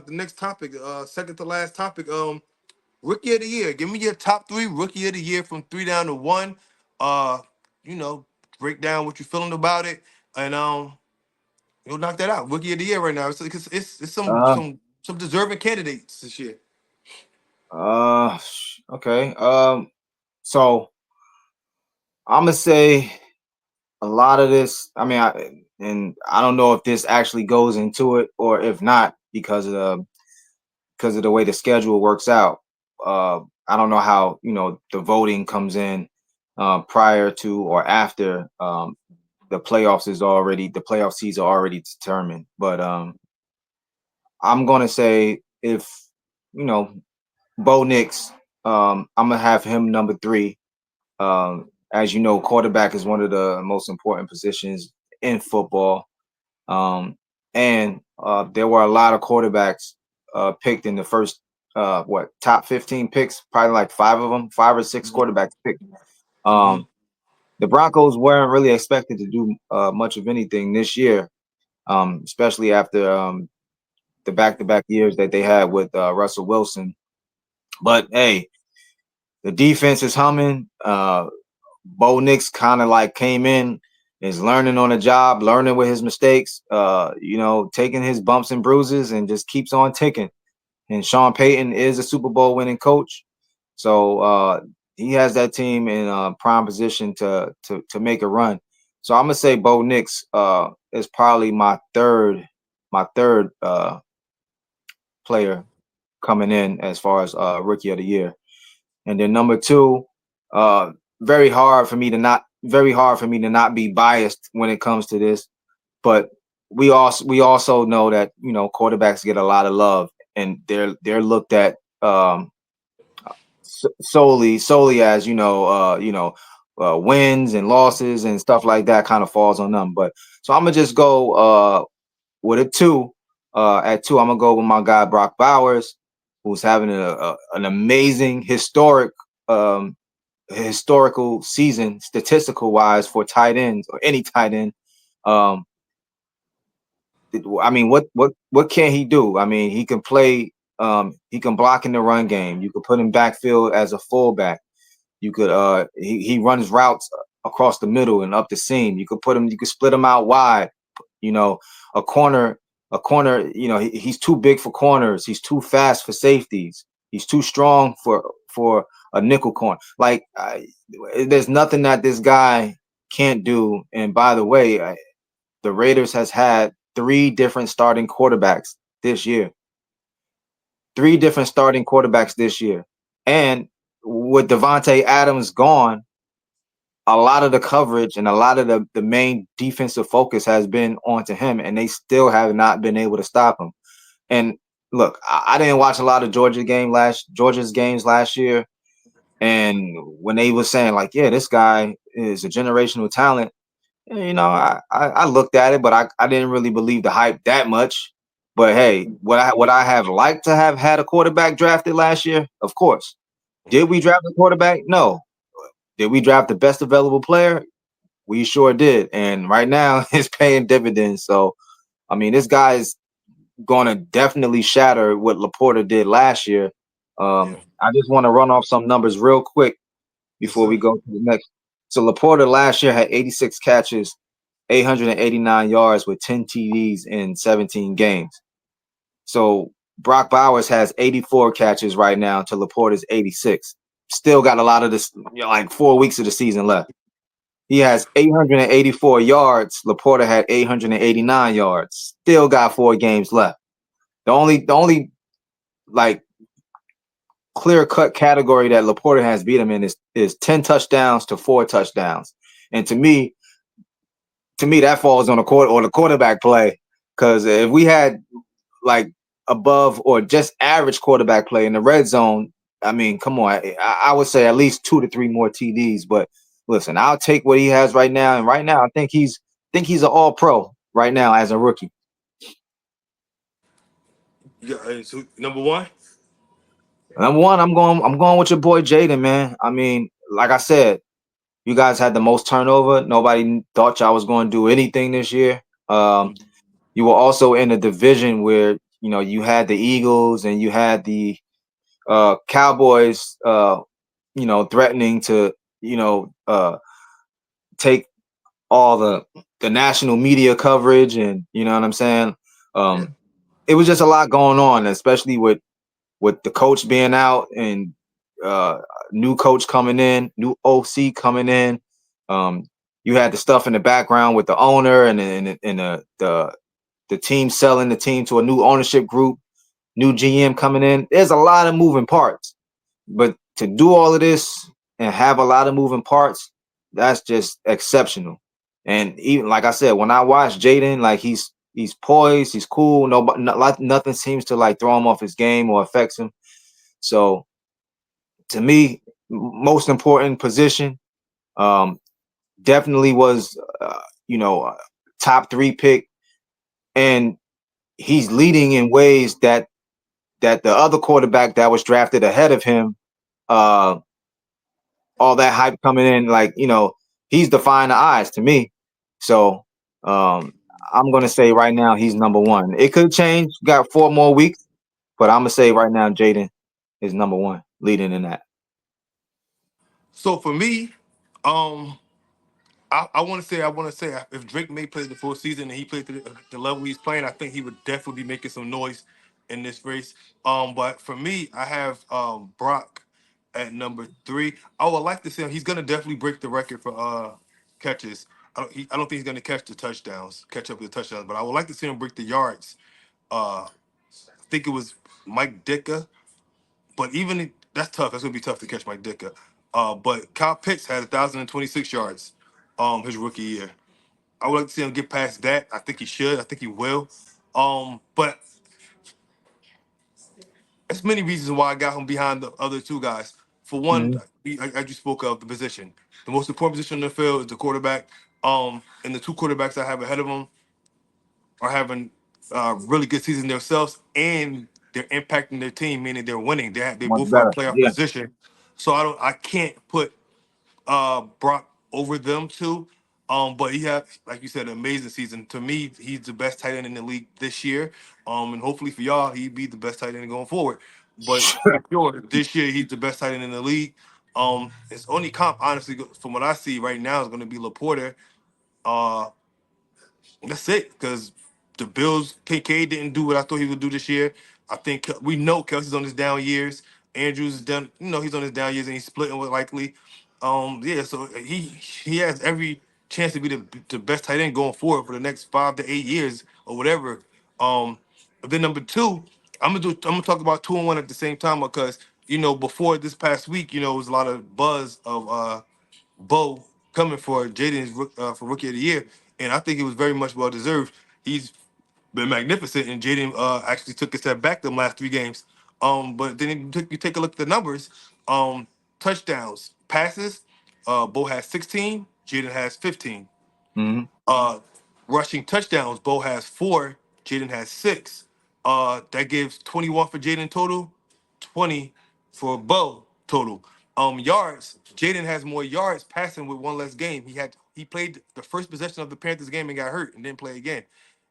the next topic, second to last topic. Rookie of the year. Give me your top three rookie of the year from three down to one. Uh, you know, break down what you're feeling about it, and you'll knock that out. Rookie of the year right now. It's Uh, some deserving candidates this year. okay. So I'm gonna say a lot of this. I mean, I don't know if this actually goes into it or if not because of the way the schedule works out. I don't know how the voting comes in prior to or after the playoff seeds are already determined. But I'm gonna say if you know Bo Nix, I'm gonna have him number three. As you know, quarterback is one of the most important positions in football. Um, and there were a lot of quarterbacks picked in the first top 15 picks, probably like five or six quarterbacks picked. Mm-hmm. Um, the Broncos weren't really expected to do much of anything this year, especially after the back-to-back years that they had with Russell Wilson. But hey, the defense is humming. Bo Nix kind of like came in, is learning on the job, learning with his mistakes, taking his bumps and bruises and just keeps on ticking. And Sean Payton is a Super Bowl winning coach. So he has that team in prime position to make a run. So I'm gonna say Bo Nix is probably my third player coming in as far as rookie of the year. And then number two, uh, very hard for me to not be biased when it comes to this. But we also know that quarterbacks get a lot of love, and they're looked at solely as wins and losses and stuff like that kind of falls on them. But so I'm gonna just go with a two. At two, I'm gonna go with my guy Brock Bowers, who's having an amazing um, historical season statistical wise for tight ends or any tight end. Um, I mean, what can he do? I mean, he can play. He can block in the run game. You could put him backfield as a fullback. You could he runs routes across the middle and up the seam. You could split him out wide. You know, a corner, he's too big for corners. He's too fast for safeties. He's too strong for a nickel corner. Like there's nothing that this guy can't do. And by the way, the Raiders has had three different starting quarterbacks this year. Three different starting quarterbacks this year. And with Devontae Adams gone, a lot of the coverage and a lot of the main defensive focus has been onto him, and they still have not been able to stop him. And look, I didn't watch a lot of Georgia's games last year. And when they were saying like, yeah, this guy is a generational talent, I looked at it, but I didn't really believe the hype that much. But hey, would I have liked to have had a quarterback drafted last year? Of course. Did we draft a quarterback? No. Did we draft the best available player? We sure did. And right now it's paying dividends. So I mean, this guy is gonna definitely shatter what Laporta did last year. Yeah. I just want to run off some numbers real quick Yes, before we sir. go to the next. So Laporta last year had 86 catches, 889 yards with 10 TDs in 17 games. So Brock Bowers has 84 catches right now to Laporta's 86. Still got a lot of this, like 4 weeks of the season left. He has 884 yards. Laporta had 889 yards. Still got 4 games left. The only like clear cut category that Laporta has beat him in is 10 touchdowns to 4 touchdowns. And to me that falls on the quarterback play. Because if we had like above or just average quarterback play in the red zone, I mean, come on, I would say at least 2 to 3 more TDs. But listen, I'll take what he has right now, and right now I think he's an All Pro right now as a rookie. Yeah. So number one. Number one, I'm going with your boy Jaden, man. I mean, like I said, you guys had the most turnover. Nobody thought y'all was going to do anything this year. You were also in a division where you had the Eagles and you had the Cowboys, threatening to, take all the national media coverage, and you know what I'm saying. Yeah. It was just a lot going on, especially with the coach being out and uh, new coach coming in, new OC coming in. Um, you had the stuff in the background with the owner and the team selling the team to a new ownership group, new GM coming in. There's a lot of moving parts, but to do all of this and have a lot of moving parts, that's just exceptional. And even like I said, when I watch Jaden, like he's poised, he's cool. Nobody, like nothing seems to like throw him off his game or affects him. So to me, most important position, um, definitely was top three pick, and he's leading in ways that the other quarterback that was drafted ahead of him, uh, all that hype coming in, like he's defying the eyes to me. So um, I'm gonna say right now he's number one. It could change. Got 4 more weeks, but I'm gonna say right now Jaden is number one, leading in that. So for me, um, I want to say if Drake may play the full season and he played the level he's playing, I think he would definitely be making some noise in this race. But for me, I have Brock at number three. I would like to see him. He's gonna definitely break the record for catches. I don't think he's gonna catch up with the touchdowns, but I would like to see him break the yards. I think it was Mike Ditka, but that's tough. That's gonna be tough to catch Mike Ditka. But Kyle Pitts had 1,026 yards, his rookie year. I would like to see him get past that. I think he should. I think he will. But there's many reasons why I got him behind the other two guys. For one, Mhm. as you spoke of, the position. The most important position in the field is the quarterback. And the two quarterbacks I have ahead of him are having really good seasons themselves, and they're impacting their team, meaning they're winning. They Much both are in better. playoff Yeah, position. So I can't put Brock over them two. But he had, like you said, an amazing season. To me, he's the best tight end in the league this year. And hopefully for y'all, he'd be the best tight end going forward. But for sure, this year he's the best tight end in the league. His only comp, honestly, from what I see right now, is going to be Laporta. Uh, that's it, because the Bills, KK didn't do what I thought he would do this year. I think we know Kelsey's on his down years. Andrews is done, he's on his down years and he's splitting with likely. Yeah, so he has every chance to be the best tight end going forward for the next 5 to 8 years or whatever. But then number two, I'm gonna talk about two and one at the same time because before this past week, it was a lot of buzz of Bo coming for Jaden's for rookie of the year, and I think it was very much well deserved. He's been magnificent, and Jaden actually took a step back the last 3 games. But then you take a look at the numbers. Touchdowns, passes. Bo has 16. Jaden has 15. hmm Uh, Rushing touchdowns, Bo has 4. Jaden has 6. That gives 21 for Jaden total, 20 for Bo total. Yards, Jaden has more yards passing with one less game. He played the first possession of the Panthers game and got hurt and didn't play again.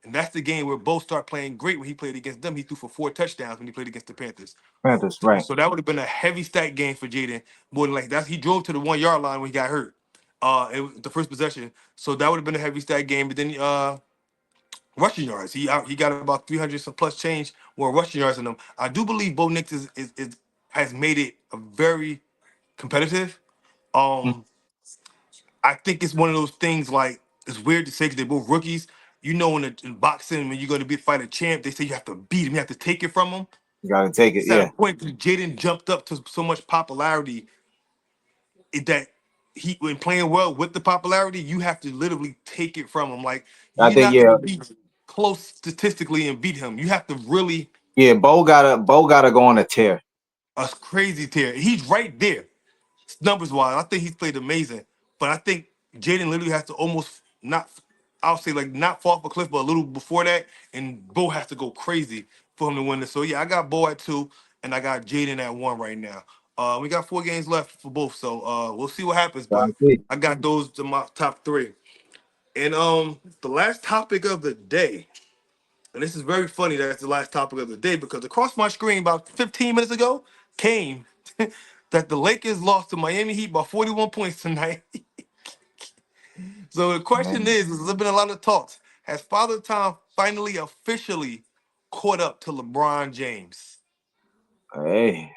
And that's the game where Bo started playing great when he played against them. He threw for 4 touchdowns when he played against the Panthers. Panthers, right? So that would have been a heavy stack game for Jaden. More than like that, he drove to the 1 yard line when he got hurt. It was the first possession. So that would have been a heavy stack game. But then rushing yards, he got about 300 some plus change more rushing yards than him. I do believe Bo Nix is has made it a very competitive. Mhm. Um, I think it's one of those things like it's weird to say because they're both rookies. In boxing, when you're going to fight a champ, they say you have to beat him, you have to take it from him. You gotta take it. It's at a Yeah, point that Jaden jumped up to so much popularity that he, when playing well with the popularity, you have to literally take it from him. Like I you're think not going yeah, to be close statistically and beat him. You have to really yeah. Bo gotta go on a tear. a crazy tear. He's right there, numbers wise. I think he's played amazing, but I think Jaden literally has to almost not. I'll say like not fall off a cliff, but a little before that, and Bo has to go crazy for him to win this. So yeah, I got Bo at 2, and I got Jaden at 1 right now. We got 4 games left for both, so we'll see what happens. So I But see. I got those to my top 3. And the last topic of the day and this is very funny. That's the last topic of the day because across my screen about 15 minutes ago came that the Lakers lost to Miami Heat by 41 points tonight. So the question Man. is, there's been a lot of talks. Has Father Time finally officially caught up to LeBron James? Hey,